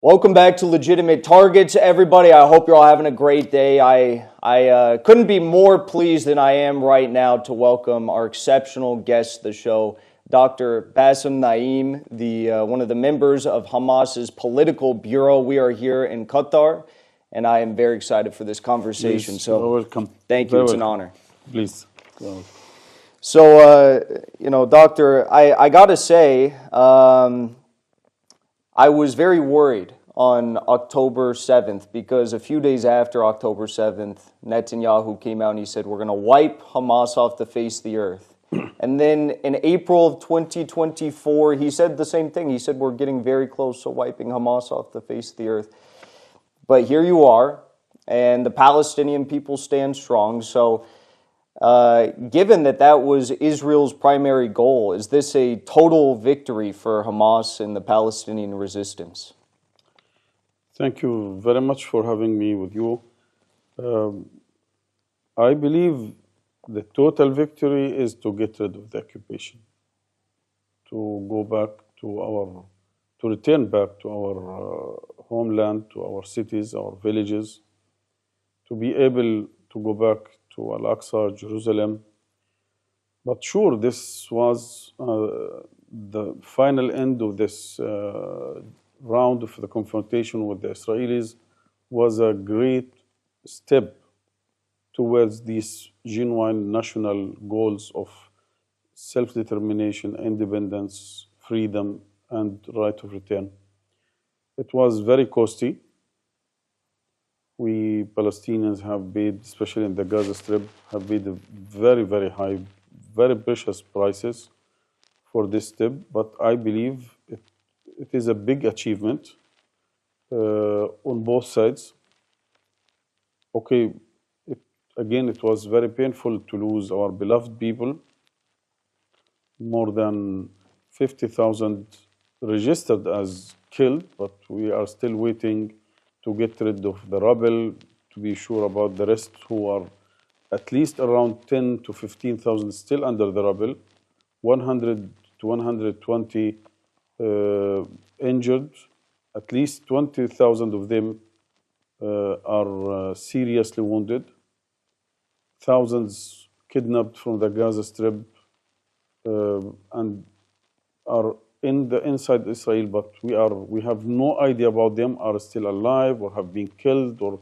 Welcome back to Legitimate Targets, everybody. I hope you're all having a great day. I couldn't be more pleased than I am right now to welcome our exceptional guest to the show, Dr. Bassem Naim, one of the members of Hamas's political bureau. We are here in Qatar, and I am very excited for this conversation. Please, so, welcome. Thank you. It's an honor. Please. So, Doctor, I got to say, I was very worried on October 7th because a few days after October 7th, Netanyahu came out and he said, we're going to wipe Hamas off the face of the earth. And then in April of 2024, he said the same thing. He said, we're getting very close to wiping Hamas off the face of the earth. But here you are, and the Palestinian people stand strong. So given that was Israel's primary goal, is this a total victory for Hamas and the Palestinian resistance? Thank you very much for having me with you. I believe the total victory is to get rid of the occupation, to return back to our homeland, to our cities, our villages, to be able to go back to Al-Aqsa, Jerusalem. But sure, this was the final end of this round of the confrontation with the Israelis was a great step towards these genuine national goals of self-determination, independence, freedom, and right of return. It was very costly. We Palestinians have paid, especially in the Gaza Strip, have paid very, very high, very precious prices for this step. But I believe it is a big achievement on both sides. Okay, it was very painful to lose our beloved people. More than 50,000 registered as killed, but we are still waiting to get rid of the rubble, to be sure about the rest who are at least around 10 to 15,000 still under the rubble, 100 to 120 injured, at least 20,000 of them are seriously wounded, thousands kidnapped from the Gaza Strip and are inside Israel, but we have no idea about them, are still alive or have been killed or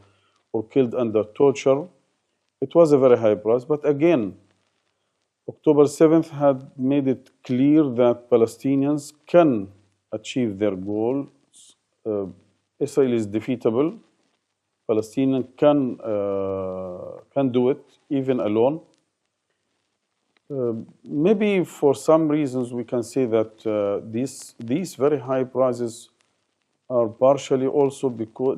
killed under torture. It was a very high price, but again, October 7th had made it clear that Palestinians can achieve their goals. Israel is defeatable. Palestinians can do it, even alone. Maybe for some reasons we can say that these very high prices are partially also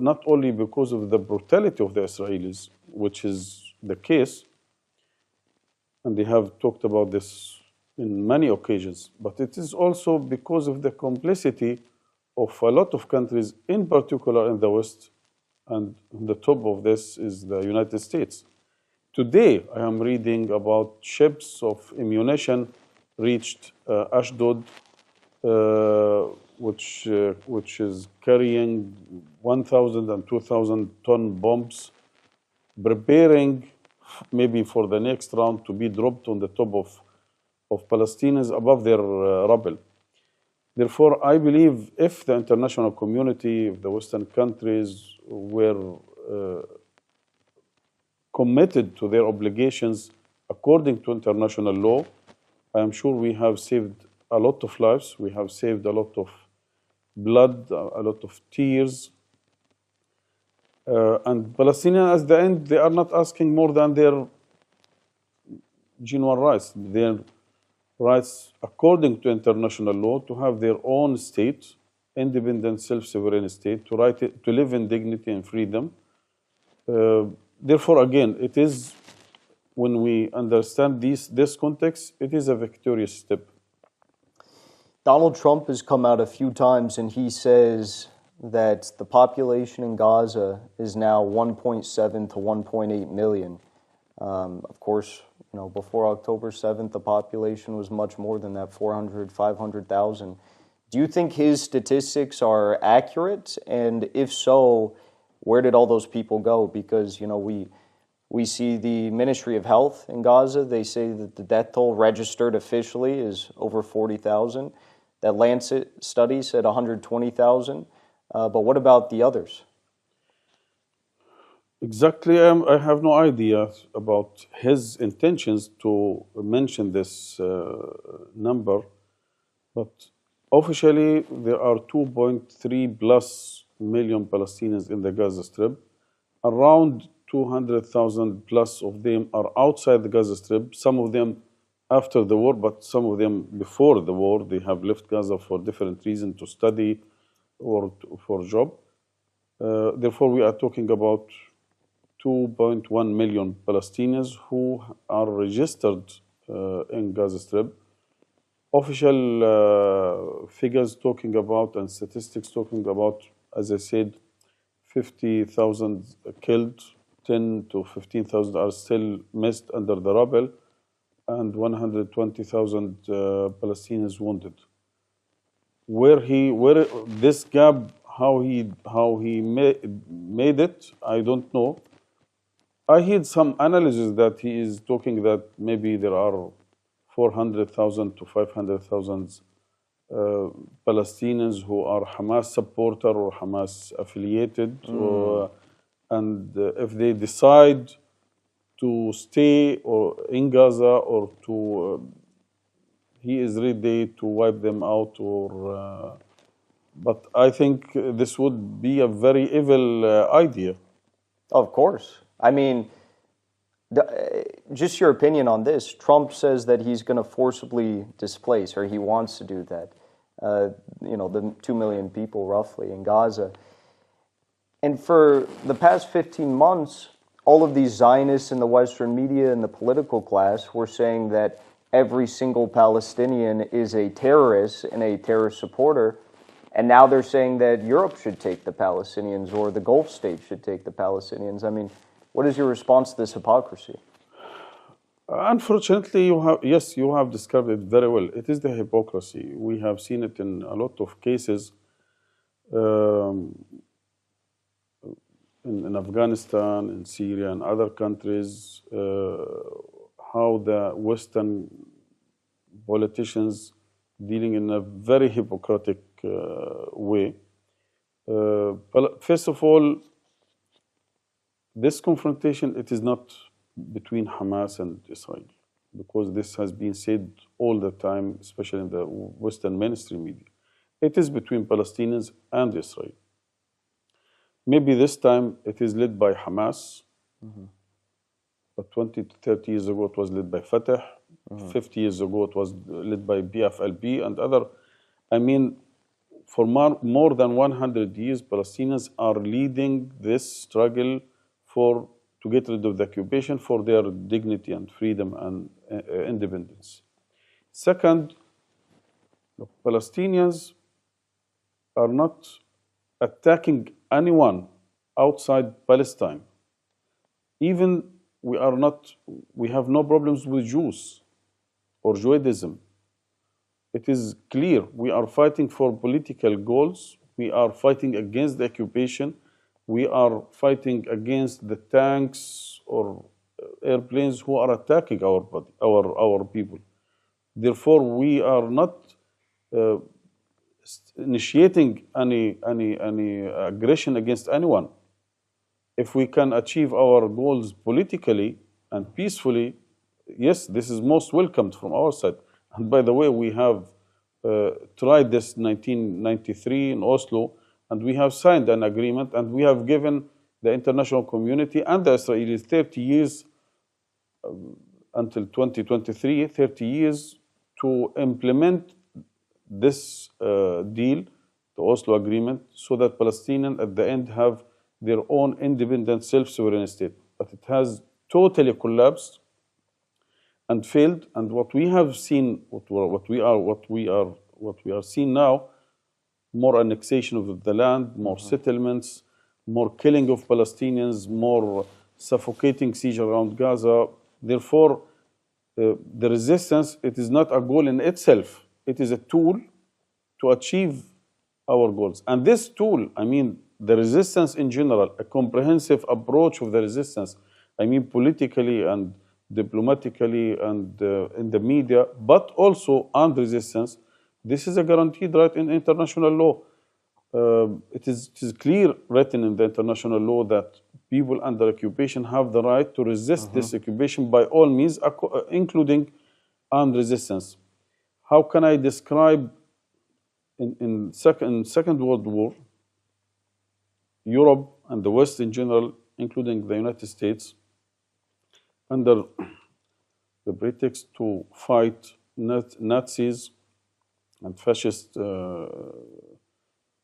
not only because of the brutality of the Israelis, which is the case, and they have talked about this in many occasions, but it is also because of the complicity of a lot of countries, in particular in the West, and on the top of this is the United States. Today, I am reading about ships of ammunition reached Ashdod, which is carrying 1,000 and 2,000 ton bombs, preparing maybe for the next round to be dropped on the top of Palestinians above their rubble. Therefore, I believe if the international community, if the Western countries were committed to their obligations according to international law, I am sure we have saved a lot of lives, we have saved a lot of blood, a lot of tears. And Palestinians, at the end, they are not asking more than their genuine rights, their rights according to international law to have their own state, independent, self-sovereign state, to live in dignity and freedom. Therefore, again, it is, when we understand this context, it is a victorious step. Donald Trump has come out a few times and he says that the population in Gaza is now 1.7 to 1.8 million. Of course, before October 7th, the population was much more than that, 400, 500,000. Do you think his statistics are accurate? And if so, where did all those people go? Because, we see the Ministry of Health in Gaza. They say that the death toll registered officially is over 40,000. That Lancet study said 120,000. But what about the others? Exactly, I have no idea about his intentions to mention this number, but officially there are 2.3 plus million Palestinians in the Gaza Strip. Around 200,000 plus of them are outside the Gaza Strip, some of them after the war, but some of them before the war. They have left Gaza for different reasons, to study or for job. Therefore, we are talking about 2.1 million Palestinians who are registered in Gaza Strip. Official figures talking about and statistics talking about, as I said, 50,000 killed, 10 to 15,000 are still missed under the rubble, and 120,000 Palestinians wounded. Where this gap, how he made it, I don't know. I heard some analysis that he is talking that maybe there are 400,000 to 500,000 Palestinians who are Hamas supporter or Hamas affiliated, and if they decide to stay or in Gaza or to, he is ready to wipe them out. But I think this would be a very evil idea. Of course. I mean, just your opinion on this. Trump says that he's going to forcibly displace, or he wants to do that, the 2 million people roughly in Gaza. And for the past 15 months, all of these Zionists in the Western media and the political class were saying that every single Palestinian is a terrorist and a terrorist supporter. And now they're saying that Europe should take the Palestinians or the Gulf states should take the Palestinians. I mean, what is your response to this hypocrisy? Unfortunately, you have described it very well. It is the hypocrisy. We have seen it in a lot of cases in Afghanistan, in Syria, and other countries, how the Western politicians dealing in a very hypocritic way. First of all, this confrontation, it is not between Hamas and Israel, because this has been said all the time, especially in the Western mainstream media. It is between Palestinians and Israel. Maybe this time it is led by Hamas, but 20 to 30 years ago it was led by Fatah, 50 years ago it was led by PFLP and other. I mean, for more than 100 years, Palestinians are leading this struggle to get rid of the occupation for their dignity and freedom and independence. Second, the Palestinians are not attacking anyone outside Palestine. Even we have no problems with Jews or Judaism. It is clear we are fighting for political goals. We are fighting against the occupation. We are fighting against the tanks or airplanes who are attacking our people. Therefore, we are not initiating any aggression against anyone. If we can achieve our goals politically and peacefully, yes, this is most welcomed from our side. And by the way, we have tried this in 1993 in Oslo, and we have signed an agreement, and we have given the international community and the Israelis 30 years until 2023, 30 years to implement this deal, the Oslo Agreement, so that Palestinians at the end have their own independent self-sovereign state. But it has totally collapsed and failed. And what we have seen, what we are seeing now, more annexation of the land, more settlements, more killing of Palestinians, more suffocating siege around Gaza. Therefore, the resistance, it is not a goal in itself. It is a tool to achieve our goals. And this tool, I mean, the resistance in general, a comprehensive approach of the resistance, I mean, politically and diplomatically and in the media, but also armed resistance, this is a guaranteed right in international law. It is clear written in the international law that people under occupation have the right to resist this occupation by all means, including armed resistance. How can I describe in Second World War, Europe and the West in general, including the United States, under the pretext to fight Nazis and fascist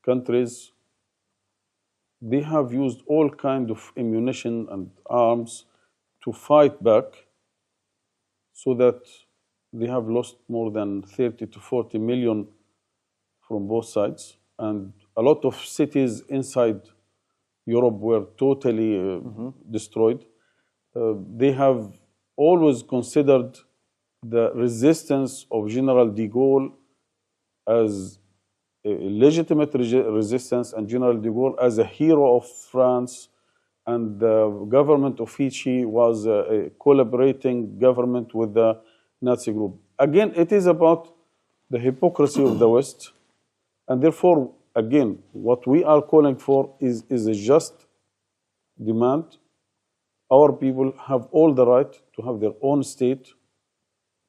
countries, they have used all kinds of ammunition and arms to fight back, so that they have lost more than 30 to 40 million from both sides. And a lot of cities inside Europe were totally destroyed. They have always considered the resistance of General de Gaulle as a legitimate resistance, and General de Gaulle as a hero of France, and the government of Vichy was a collaborating government with the Nazi group. Again, it is about the hypocrisy of the West, and therefore, again, what we are calling for is a just demand. Our people have all the right to have their own state,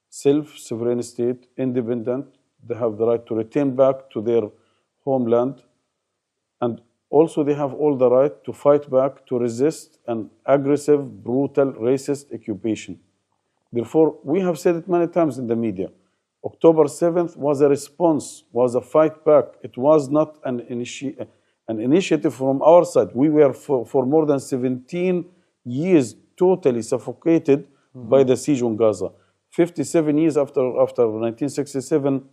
self-sovereign state, independent. They have the right to return back to their homeland. And also they have all the right to fight back, to resist an aggressive, brutal, racist occupation. Therefore, we have said it many times in the media. October 7th was a response, was a fight back. It was not an initiative from our side. We were for more than 17 years totally suffocated by the siege on Gaza. 57 years after 1967,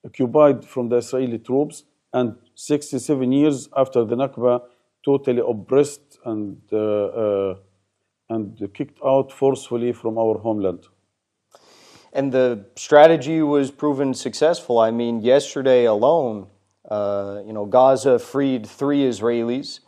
occupied from the Israeli troops, and 67 years after the Nakba, totally oppressed and kicked out forcefully from our homeland. And the strategy was proven successful. I mean, yesterday alone, Gaza freed 3 Israelis,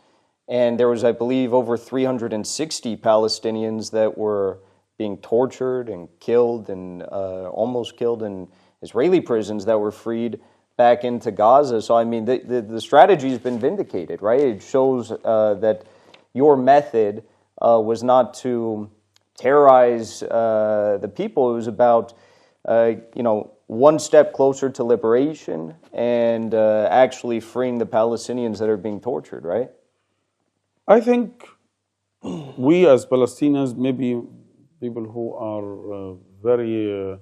and there was, I believe, over 360 Palestinians that were being tortured and killed and almost killed in Israeli prisons that were freed back into Gaza. So, I mean, the strategy has been vindicated, right? It shows that your method was not to terrorize the people. It was about, one step closer to liberation and actually freeing the Palestinians that are being tortured, right? I think we as Palestinians, maybe people who are very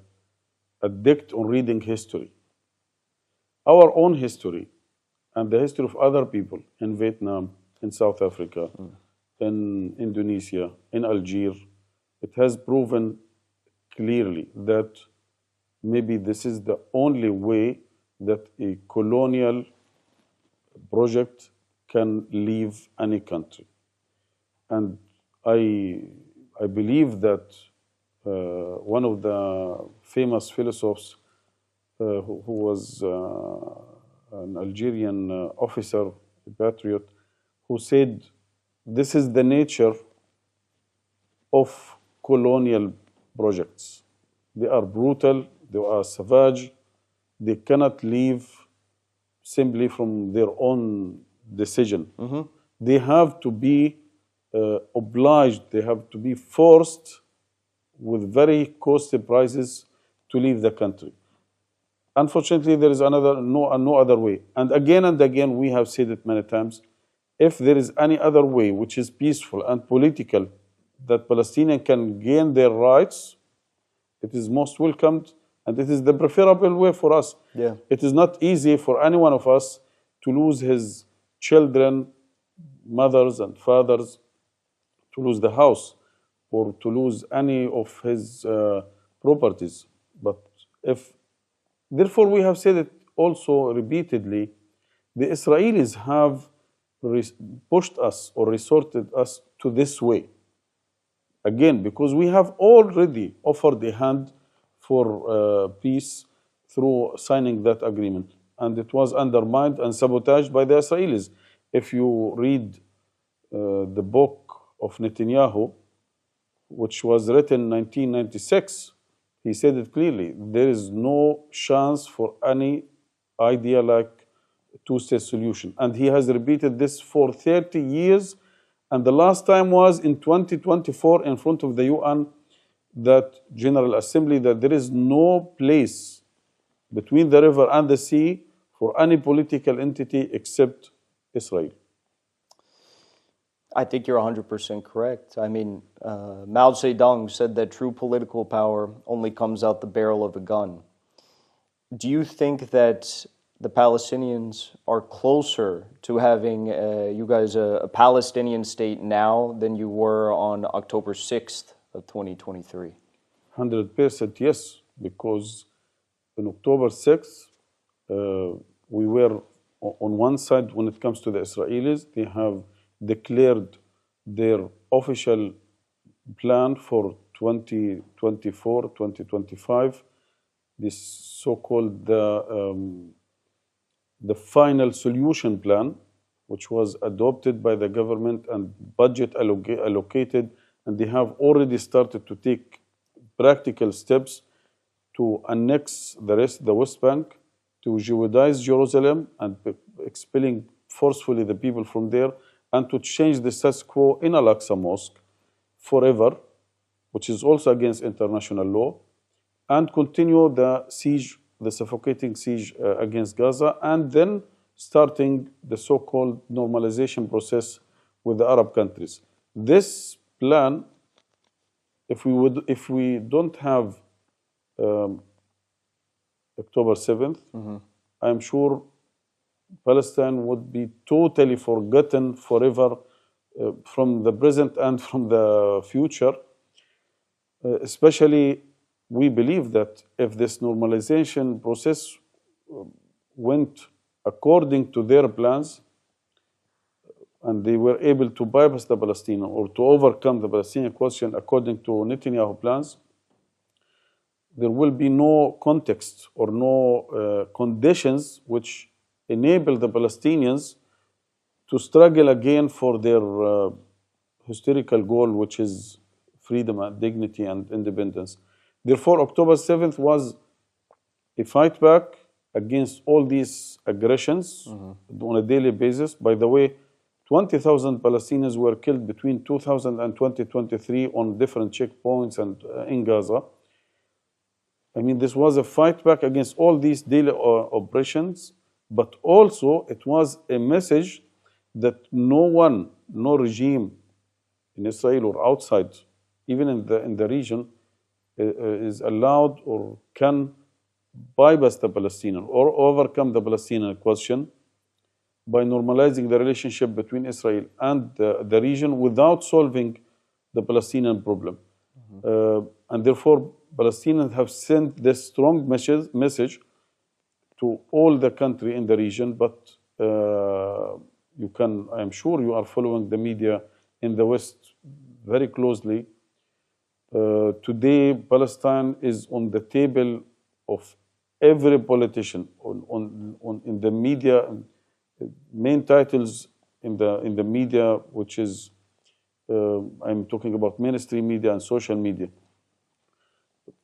addicted on reading history, our own history and the history of other people in Vietnam, in South Africa, in Indonesia, in Algeria, it has proven clearly that maybe this is the only way that a colonial project can leave any country. And I believe that one of the famous philosophers who was an Algerian officer, a patriot, who said, this is the nature of colonial projects. They are brutal, they are savage, they cannot leave simply from their own decision. They have to be obliged, they have to be forced with very costly prices to leave the country. Unfortunately, there is no other way. And again, we have said it many times, if there is any other way which is peaceful and political, that Palestinians can gain their rights, it is most welcomed, and it is the preferable way for us. Yeah. It is not easy for any one of us to lose his children, mothers and fathers, to lose the house, or to lose any of his properties. But therefore we have said it also repeatedly, the Israelis have pushed us or resorted us to this way. Again, because we have already offered a hand for peace through signing that agreement. and it was undermined and sabotaged by the Israelis. If you read the book of Netanyahu, which was written in 1996, he said it clearly. There is no chance for any idea like two-state solution. And he has repeated this for 30 years. And the last time was in 2024 in front of the UN, that General Assembly, that there is no place between the river and the sea for any political entity except Israel. I think you're 100% correct. I mean, Mao Zedong said that true political power only comes out the barrel of a gun. Do you think that the Palestinians are closer to having you guys a Palestinian state now than you were on October 6th of 2023? 100% yes, because on October 6th, we were on one side when it comes to the Israelis. They have declared their official plan for 2024, 2025, this so-called the final solution plan, which was adopted by the government and budget allocated, and they have already started to take practical steps to annex the West Bank, to Jewadize Jerusalem and expelling forcefully the people from there, and to change the status quo in Al-Aqsa Mosque forever, which is also against international law, and continue the siege, the suffocating siege against Gaza, and then starting the so-called normalization process with the Arab countries. This plan, if we don't have October 7th, I'm sure Palestine would be totally forgotten forever from the present and from the future. Especially, we believe that if this normalization process went according to their plans, and they were able to bypass the Palestinian or to overcome the Palestinian question according to Netanyahu plans, there will be no context or no conditions which enable the Palestinians to struggle again for their historical goal, which is freedom and dignity and independence. Therefore, October 7th was a fight back against all these aggressions on a daily basis. By the way, 20,000 Palestinians were killed between 2000 and 2023 on different checkpoints and in Gaza. I mean, this was a fight back against all these daily oppressions, but also it was a message that no one, no regime in Israel or outside, even in the region, is allowed or can bypass the Palestinian or overcome the Palestinian question by normalizing the relationship between Israel and the region without solving the Palestinian problem. And therefore, Palestinians have sent this strong message to all the country in the region, but I'm sure you are following the media in the West very closely. Today, Palestine is on the table of every politician in the media, main titles in the media, which is, I'm talking about mainstream media and social media.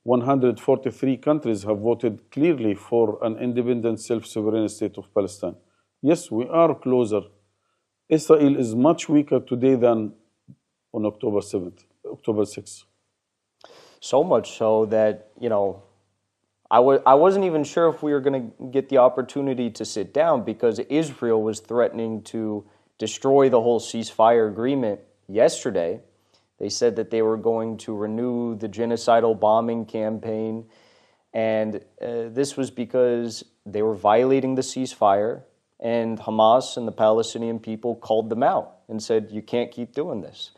143 countries have voted clearly for an independent, self-sovereign state of Palestine. Yes, we are closer. Israel is much weaker today than on October 6th. So much so that, I wasn't even sure if we were going to get the opportunity to sit down, because Israel was threatening to destroy the whole ceasefire agreement yesterday. They said that they were going to renew the genocidal bombing campaign, and this was because they were violating the ceasefire, and Hamas and the Palestinian people called them out and said, you can't keep doing this.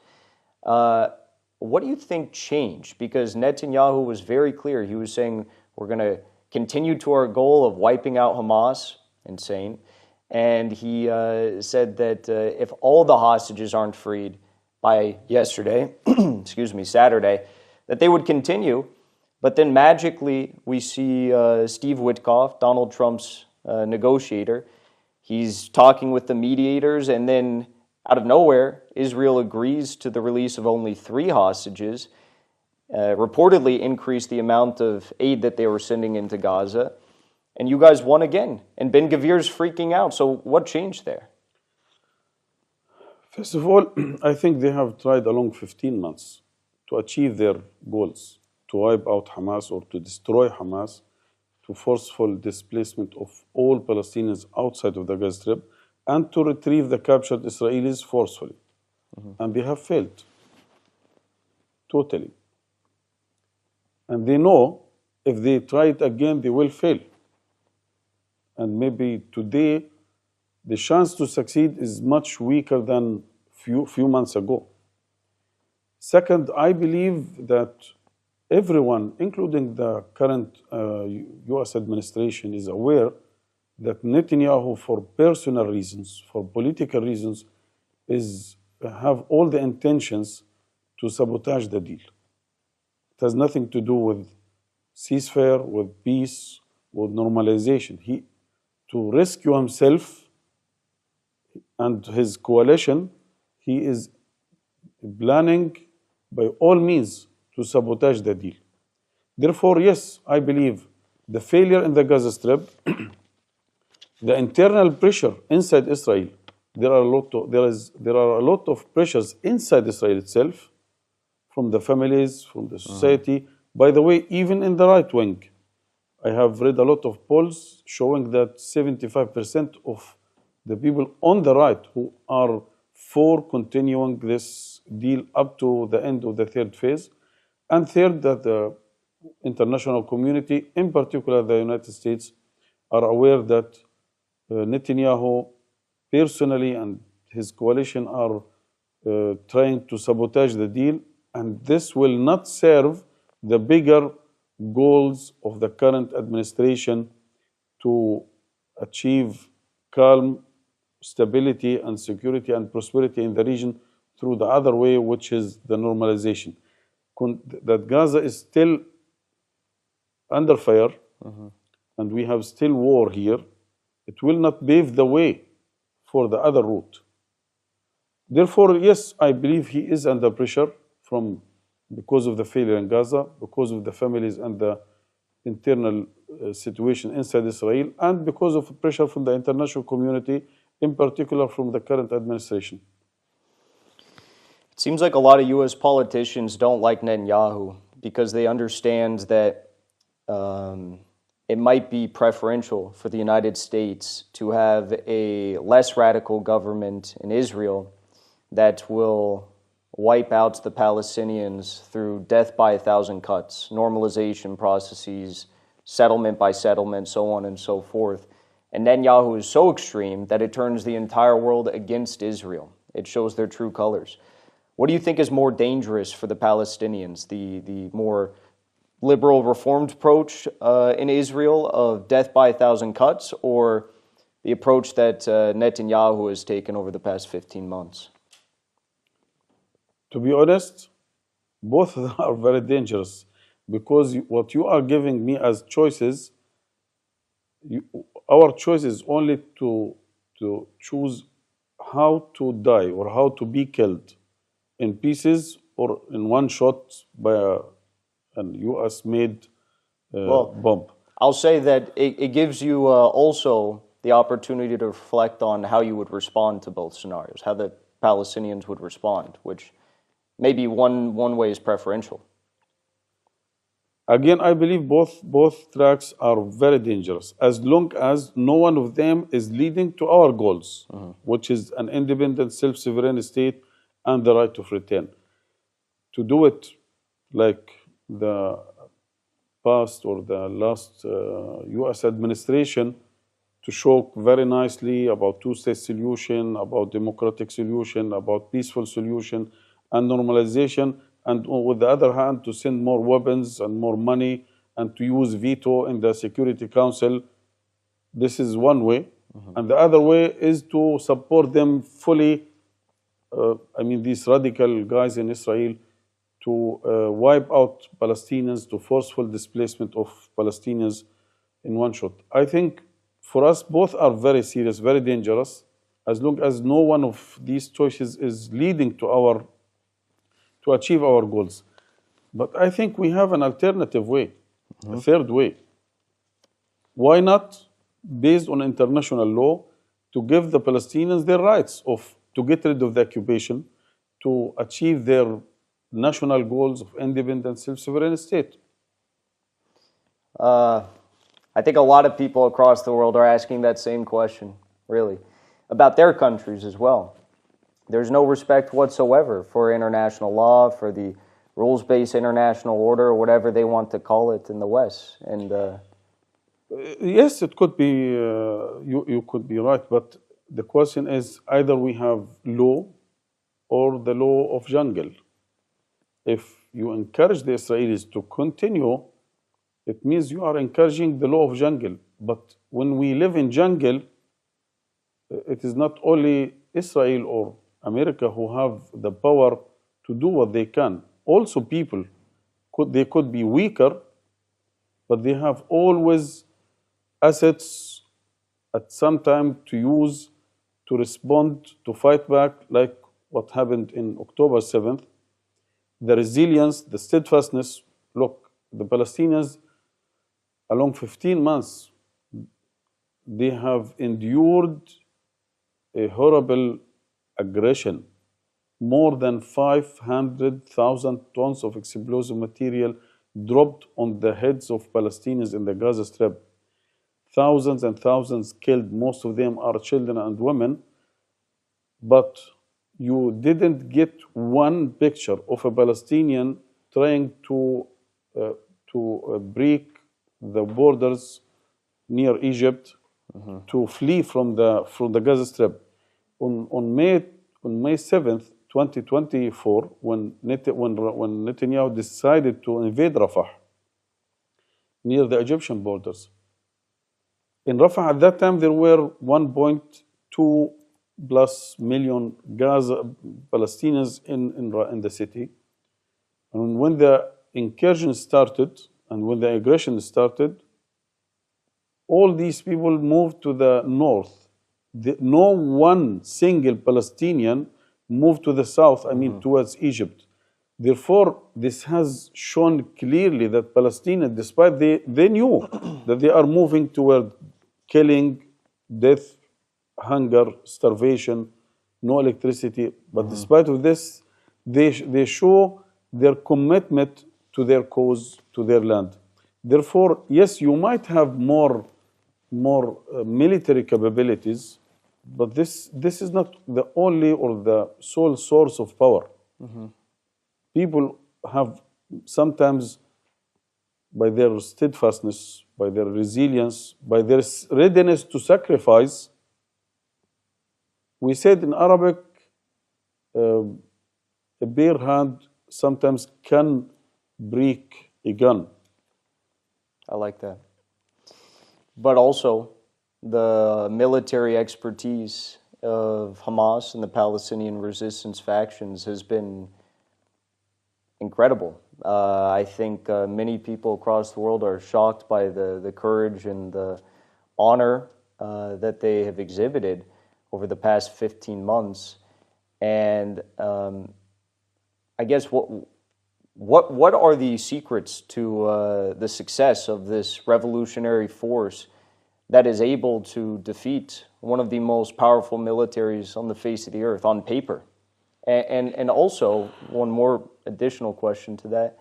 What do you think changed? Because Netanyahu was very clear. He was saying, we're going to continue to our goal of wiping out Hamas, insane, and he said that if all the hostages aren't freed by yesterday, Saturday, that they would continue. But then magically we see Steve Witkoff, Donald Trump's negotiator. He's talking with the mediators, and then out of nowhere, Israel agrees to the release of only 3 hostages, reportedly increased the amount of aid that they were sending into Gaza, and you guys won again. And Ben Gvir's freaking out. So what changed there? First of all, I think they have tried along 15 months to achieve their goals, to wipe out Hamas or to destroy Hamas, to forceful displacement of all Palestinians outside of the Gaza Strip, and to retrieve the captured Israelis forcefully. And they have failed, totally. And they know if they try it again, they will fail. And maybe today, the chance to succeed is much weaker than few months ago. Second, I believe that everyone, including the current U.S. administration, is aware that Netanyahu, for personal reasons, for political reasons, have all the intentions to sabotage the deal. It has nothing to do with ceasefire, with peace, with normalization. To rescue himself and his coalition, he is planning by all means to sabotage the deal. Therefore, yes, I believe the failure in the Gaza Strip, the internal pressure inside Israel, there are a lot of pressures inside Israel itself, from the families, from the society. By the way, even in the right wing, I have read a lot of polls showing that 75% of the people on the right who are for continuing this deal up to the end of the 3rd phase, and third, that the international community, in particular the United States, are aware that Netanyahu personally and his coalition are trying to sabotage the deal, and this will not serve the bigger goals of the current administration to achieve calm, stability, and security and prosperity in the region through the other way, which is the normalization. That Gaza is still under fire, and we have still war here. It will not pave the way for the other route. Therefore, yes, I believe he is under pressure because of the failure in Gaza, because of the families and the internal situation inside Israel, and because of pressure from the international community, in particular from the current administration. It seems like a lot of U.S. politicians don't like Netanyahu because they understand that it might be preferential for the United States to have a less radical government in Israel that will wipe out the Palestinians through death by 1,000 cuts, normalization processes, settlement by settlement, so on and so forth. And Netanyahu is so extreme that it turns the entire world against Israel. It shows their true colors. What do you think is more dangerous for the Palestinians, the more liberal reformed approach in Israel of death by 1,000 cuts, or the approach that Netanyahu has taken over the past 15 months? To be honest, both of them are very dangerous, because what you are giving me as choices, our choice is only to choose how to die or how to be killed in pieces or in one shot by an US-made bomb. I'll say that it gives you also the opportunity to reflect on how you would respond to both scenarios, how the Palestinians would respond, which maybe one way is preferential. Again, I believe both tracks are very dangerous, as long as no one of them is leading to our goals, which is an independent, self-sovereign state and the right of return. To do it like the past or the last US administration, to show very nicely about two-state solution, about democratic solution, about peaceful solution and normalization, and with the other hand, to send more weapons and more money and to use veto in the Security Council. This is one way. And the other way is to support them fully, these radical guys in Israel, to wipe out Palestinians, to forceful displacement of Palestinians in one shot. I think for us, both are very serious, very dangerous, as long as no one of these choices is leading to achieve our goals. But I think we have an alternative way, a third way. Why not, based on international law, to give the Palestinians their rights to get rid of the occupation, to achieve their national goals of independent, self-sovereign state? I think a lot of people across the world are asking that same question, really, about their countries as well. There's no respect whatsoever for international law, for the rules-based international order, or whatever they want to call it in the West. And yes, it could be, you could be right, but the question is either we have law or the law of jungle. If you encourage the Israelis to continue, it means you are encouraging the law of jungle. But when we live in jungle, it is not only Israel or America who have the power to do what they can. Also people, they could be weaker, but they have always assets at some time to use, to respond, to fight back, like what happened in October 7th. The resilience, the steadfastness. Look, the Palestinians, along 15 months, they have endured a horrible aggression. More than 500,000 tons of explosive material dropped on the heads of Palestinians in the Gaza Strip. Thousands and thousands killed, most of them are children and women. But you didn't get one picture of a Palestinian trying to break the borders near Egypt to flee from the Gaza Strip. On May 7th, 2024, when Netanyahu decided to invade Rafah near the Egyptian borders. In Rafah at that time there were 1.2 plus million Gaza Palestinians in the city. And when the incursion started and when the aggression started, all these people moved to the north. No one single Palestinian moved to the south, towards Egypt. Therefore, this has shown clearly that Palestinians, despite they knew that they are moving toward killing, death, hunger, starvation, no electricity, but despite of this, they show their commitment to their cause, to their land. Therefore, yes, you might have more military capabilities, but this is not the only or the sole source of power. People have sometimes, by their steadfastness, by their resilience, by their readiness to sacrifice. We said in Arabic, a bare hand sometimes can break a gun. I like that. But also, the military expertise of Hamas and the Palestinian resistance factions has been incredible. I think many people across the world are shocked by the courage and the honor that they have exhibited over the past 15 months. And I guess what are the secrets to the success of this revolutionary force that is able to defeat one of the most powerful militaries on the face of the earth on paper? And also, one more additional question to that.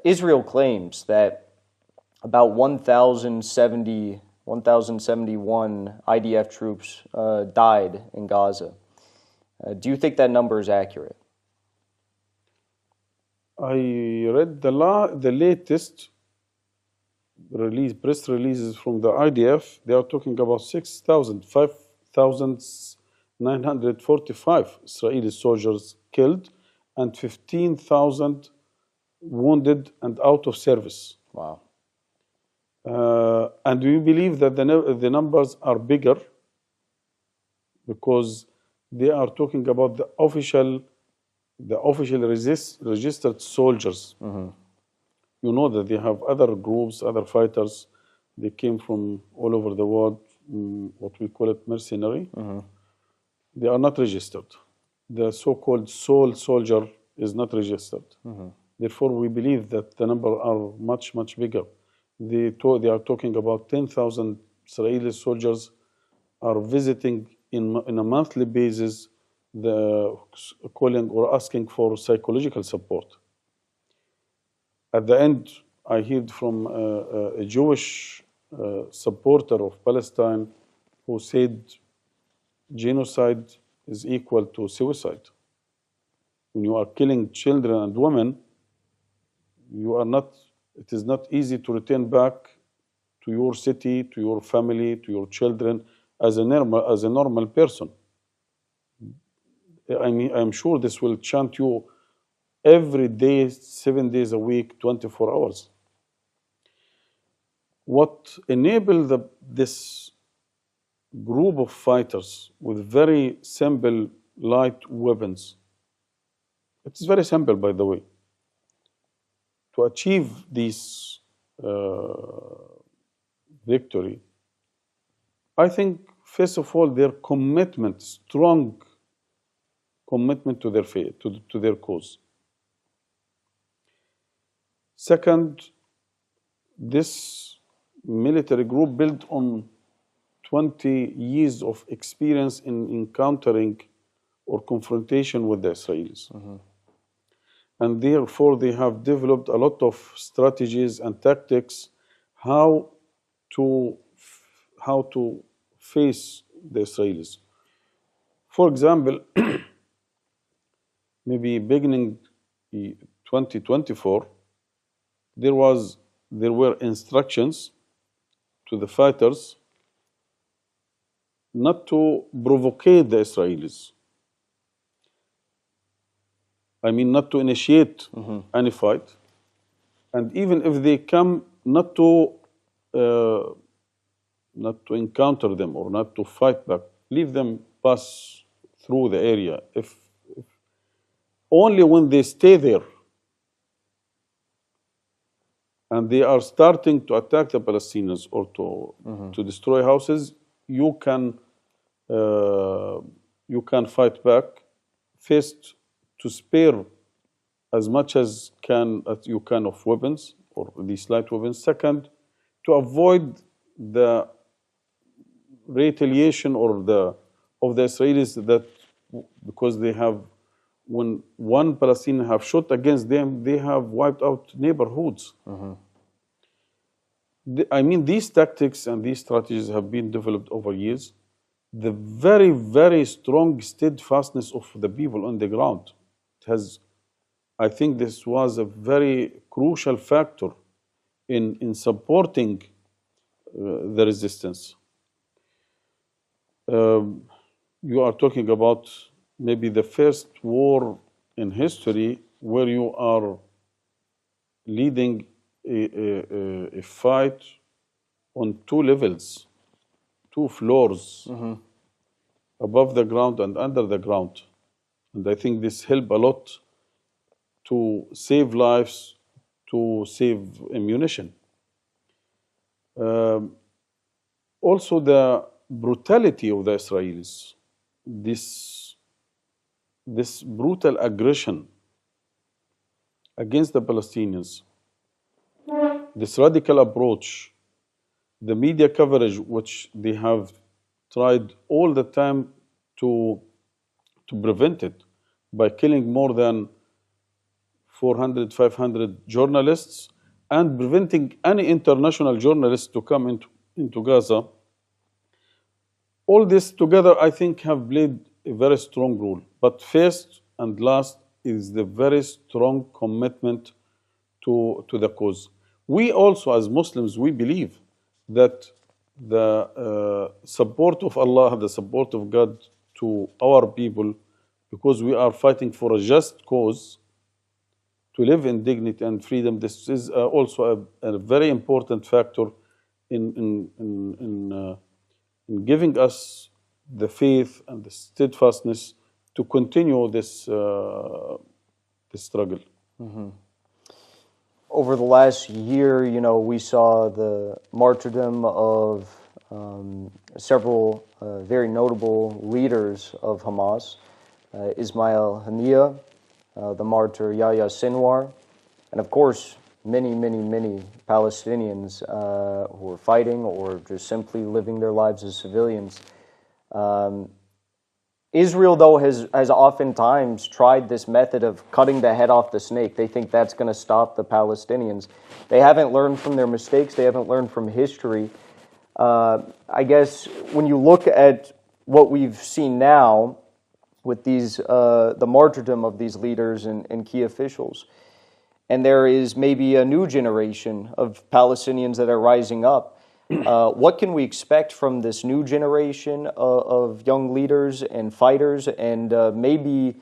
Israel claims that about 1,071 IDF troops died in Gaza. Do you think that number is accurate? I read the latest press releases from the IDF. They are talking about 5,945 Israeli soldiers killed and 15,000 wounded and out of service. Wow. And we believe that the numbers are bigger because they are talking about the official registered soldiers. You know that they have other groups, other fighters, They came from all over the world, what we call it mercenary. They are not registered. The so-called soul soldier is not registered. Therefore, we believe that the number are much, much bigger. They are talking about 10,000 Israeli soldiers are visiting in a monthly basis, calling or asking for psychological support. At the end, I heard from a Jewish supporter of Palestine who said genocide is equal to suicide. When you are killing children and women, it is not easy to return back to your city, to your family, to your children as a normal person. I mean, I'm sure this will chant you every day, 7 days a week, 24 hours. What enabled this group of fighters with very simple, light weapons, it's very simple, by the way, to achieve this victory, I think, first of all, their commitment, strong commitment to their faith, to their cause. Second, this military group built on 20 years of experience in encountering or confrontation with the Israelis. And therefore, they have developed a lot of strategies and tactics how to face the Israelis. For example, maybe beginning 2024, there were instructions to the fighters not to provocate the Israelis. I mean, not to initiate any fight, and even if they come, not to encounter them or not to fight back. Leave them pass through the area. If only when they stay there and they are starting to attack the Palestinians or to destroy houses, you can fight back. First, to spare as much as you can of weapons or these light weapons. Second, to avoid the retaliation of the Israelis, that because they have, when one Palestinian have shot against them, they have wiped out neighborhoods. I mean, these tactics and these strategies have been developed over years. The very, very strong steadfastness of the people on the ground I think this was a very crucial factor in supporting the resistance. You are talking about maybe the first war in history where you are leading a fight on two levels, two floors, above the ground and under the ground. And I think this helped a lot to save lives, to save ammunition. Also, the brutality of the Israelis, this brutal aggression against the Palestinians, this radical approach, the media coverage, which they have tried all the time to prevent it by killing more than 400, 500 journalists and preventing any international journalists to come into Gaza. All this together, I think, have played a very strong role. But first and last is the very strong commitment to the cause. We also, as Muslims, we believe that the support of Allah, the support of God to our people, because we are fighting for a just cause, to live in dignity and freedom. This is also a very important factor in giving us the faith and the steadfastness to continue this struggle. over the last year, we saw the martyrdom of several very notable leaders of Hamas, Ismail Haniyeh, the martyr Yahya Sinwar, and of course, many, many, many Palestinians who are fighting or just simply living their lives as civilians. Israel, though, has oftentimes tried this method of cutting the head off the snake. They think that's going to stop the Palestinians. They haven't learned from their mistakes. They haven't learned from history. I guess when you look at what we've seen now with these, the martyrdom of these leaders and key officials, and there is maybe a new generation of Palestinians that are rising up. What can we expect from this new generation of young leaders and fighters, and maybe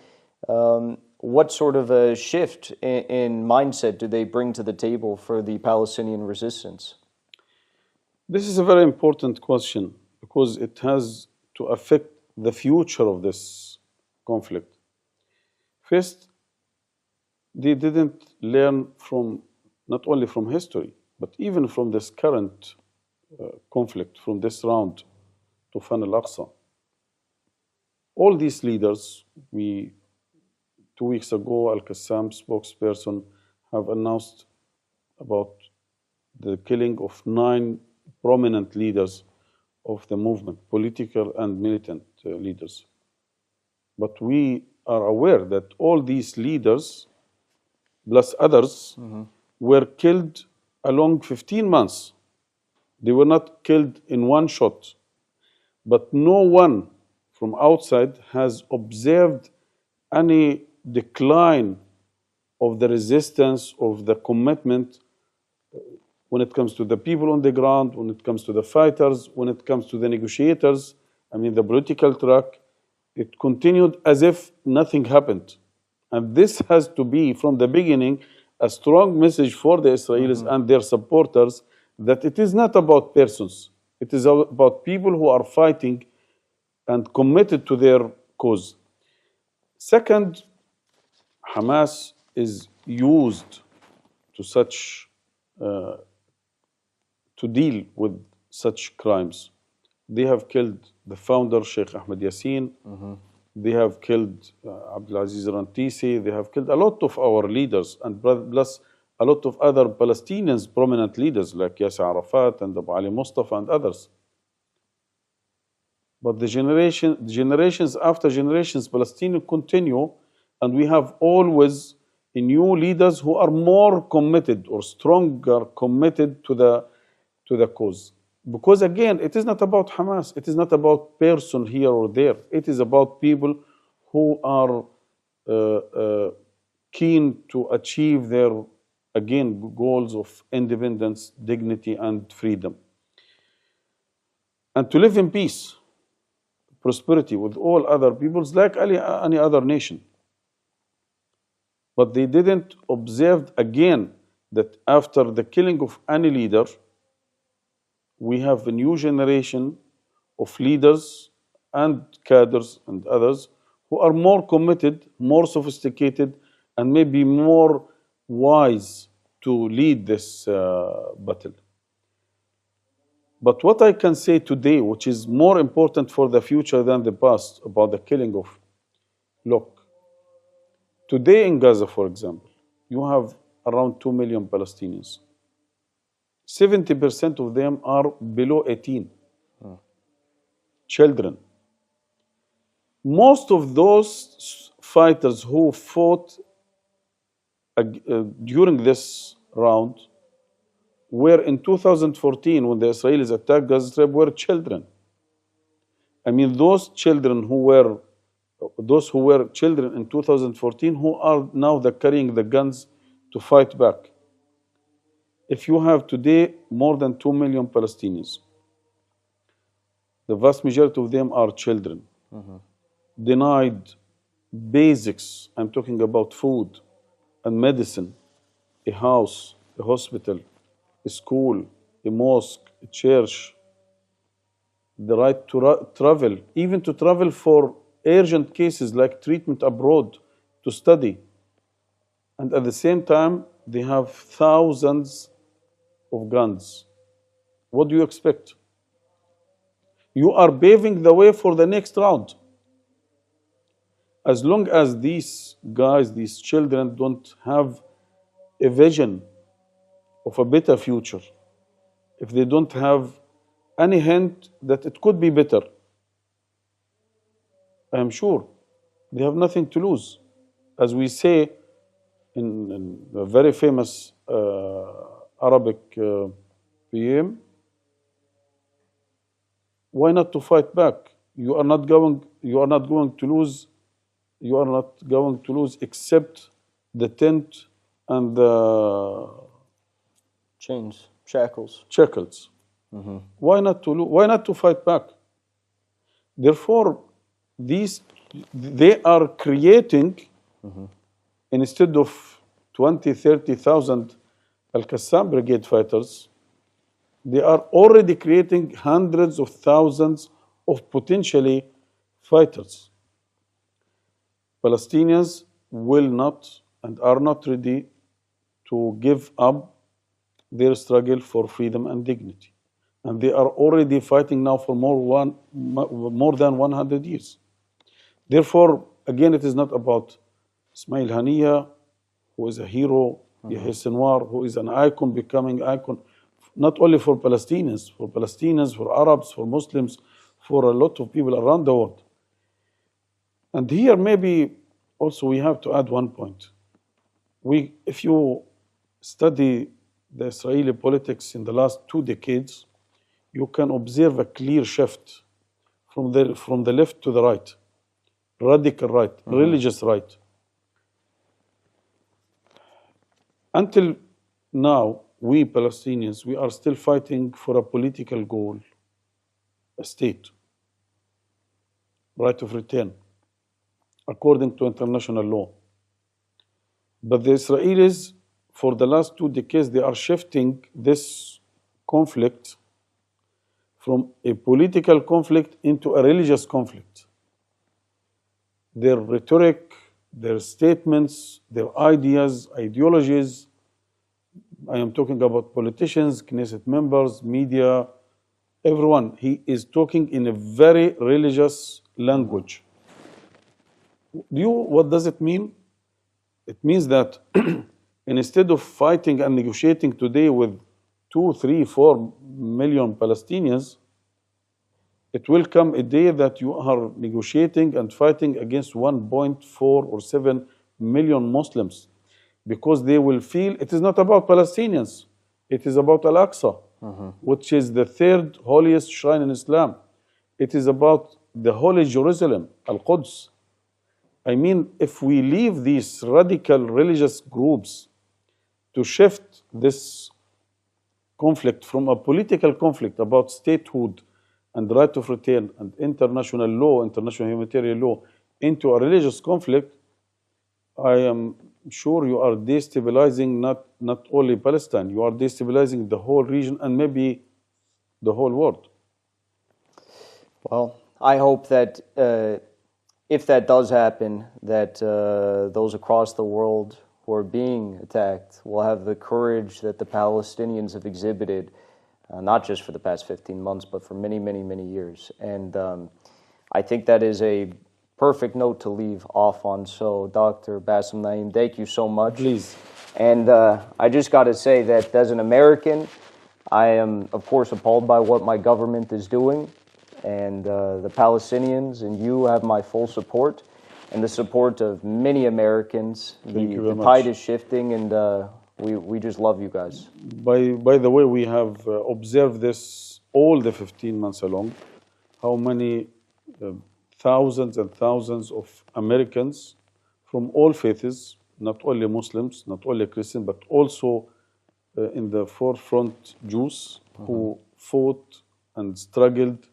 what sort of a shift in mindset do they bring to the table for the Palestinian resistance? This is a very important question because it has to affect the future of this conflict. First, they didn't learn from not only from history, but even from this current conflict, from this round to Fan al-Aqsa. All these leaders, 2 weeks ago, Al-Qassam spokesperson have announced about the killing of 9 prominent leaders of the movement, political and militant leaders. But we are aware that all these leaders, plus others, were killed along 15 months. They were not killed in one shot. But no one from outside has observed any decline of the resistance, of the commitment when it comes to the people on the ground, when it comes to the fighters, when it comes to the negotiators, the political track. It continued as if nothing happened. And this has to be, from the beginning, a strong message for the Israelis and their supporters that it is not about persons. It is about people who are fighting and committed to their cause. Second, Hamas is used to deal with such crimes. They have killed the founder, Sheikh Ahmed Yassin. They have killed Abdulaziz Rantisi. They have killed a lot of our leaders, and plus a lot of other Palestinians, prominent leaders like Yasser Arafat and Abu Ali Mustafa and others. But the generations after generations, Palestinians continue, and we have always new leaders who are more committed or stronger committed to the cause. Because again, it is not about Hamas. It is not about person here or there. It is about people who are keen to achieve their, again, goals of independence, dignity, and freedom. And to live in peace, prosperity with all other peoples like any other nation. But they didn't observe again that after the killing of any leader, we have a new generation of leaders and cadres and others who are more committed, more sophisticated, and maybe more wise to lead this battle. But what I can say today, which is more important for the future than the past, about the killing of, look, today in Gaza, for example, you have around 2 million Palestinians. 70% of them are below 18. Children. Most of those fighters who fought during this round were in 2014, when the Israelis attacked Gaza Strip, were children. Those children who were children in 2014 who are now carrying the guns to fight back. If you have today more than 2 million Palestinians, the vast majority of them are children, denied basics. I'm talking about food and medicine, a house, a hospital, a school, a mosque, a church, the right to travel, even to travel for urgent cases like treatment abroad, to study. And at the same time, they have thousands of guns. What do you expect? You are paving the way for the next round. As long as these guys, these children, don't have a vision of a better future, if they don't have any hint that it could be better, I am sure they have nothing to lose. As we say in a very famous Arabic poem, why not to fight back? You are not going to lose. You are not going to lose except the tent and the Chains, shackles. shackles. Why not to why not to fight back? Therefore, they are creating, instead of 20, 30,000 Al-Qassam Brigade fighters, they are already creating hundreds of thousands of potentially fighters. Palestinians will not and are not ready to give up their struggle for freedom and dignity. And they are already fighting now for more than 100 years. Therefore, again, it is not about Ismail Haniya, who is a hero, Yahya Sinwar, who is an icon, becoming icon, not only for Palestinians, for Arabs, for Muslims, for a lot of people around the world. And here maybe also we have to add one point. If you study the Israeli politics in the last 2 decades, you can observe a clear shift from the left to the right, radical right, religious right. Until now, we Palestinians, we are still fighting for a political goal, a state, right of return, according to international law. But the Israelis, for the last 2 decades, they are shifting this conflict from a political conflict into a religious conflict. Their rhetoric, their statements, their ideas, ideologies, I am talking about politicians, Knesset members, media, everyone. He is talking in a very religious language. What does it mean? It means that instead of fighting and negotiating today with 2, 3, 4 million Palestinians, it will come a day that you are negotiating and fighting against 1.4 or 7 million Muslims, because they will feel it is not about Palestinians, it is about Al-Aqsa, which is the 3rd holiest shrine in Islam. It is about the holy Jerusalem, Al-Quds. I mean, if we leave these radical religious groups to shift this conflict from a political conflict about statehood and right of return and international law, international humanitarian law, into a religious conflict, I am sure you are destabilizing not only Palestine, you are destabilizing the whole region and maybe the whole world. Well, I hope that if that does happen, that those across the world who are being attacked will have the courage that the Palestinians have exhibited, not just for the past 15 months, but for many, many, many years. And I think that is a perfect note to leave off on. So, Dr. Bassem Naim, thank you so much. Please. And I just got to say that as an American, I am, of course, appalled by what my government is doing. And the Palestinians and you have my full support and the support of many Americans. Thank you very much. The tide is shifting, and we just love you guys. By the way, we have observed this all the 15 months along, how many thousands and thousands of Americans from all faiths, not only Muslims, not only Christians, but also in the forefront Jews who fought and struggled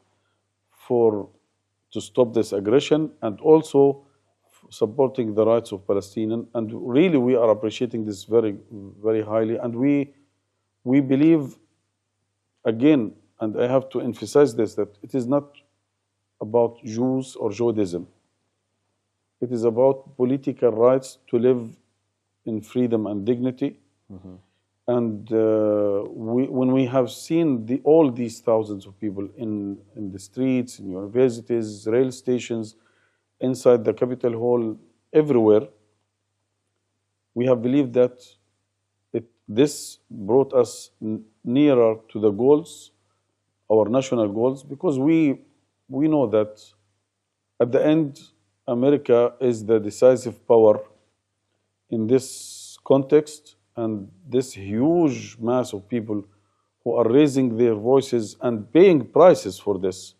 to stop this aggression, and also supporting the rights of Palestinians. And really, we are appreciating this very, very highly. And we believe, again, and I have to emphasize this, that it is not about Jews or Judaism. It is about political rights to live in freedom and dignity, And when we have seen all these thousands of people in the streets, in universities, rail stations, inside the Capitol Hall, everywhere, we have believed that this brought us nearer to the goals, our national goals, because we know that at the end, America is the decisive power in this context, and this huge mass of people who are raising their voices and paying prices for this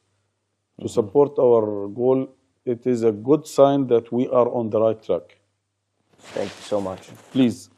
to support our goal, it is a good sign that we are on the right track. Thank you so much. Please.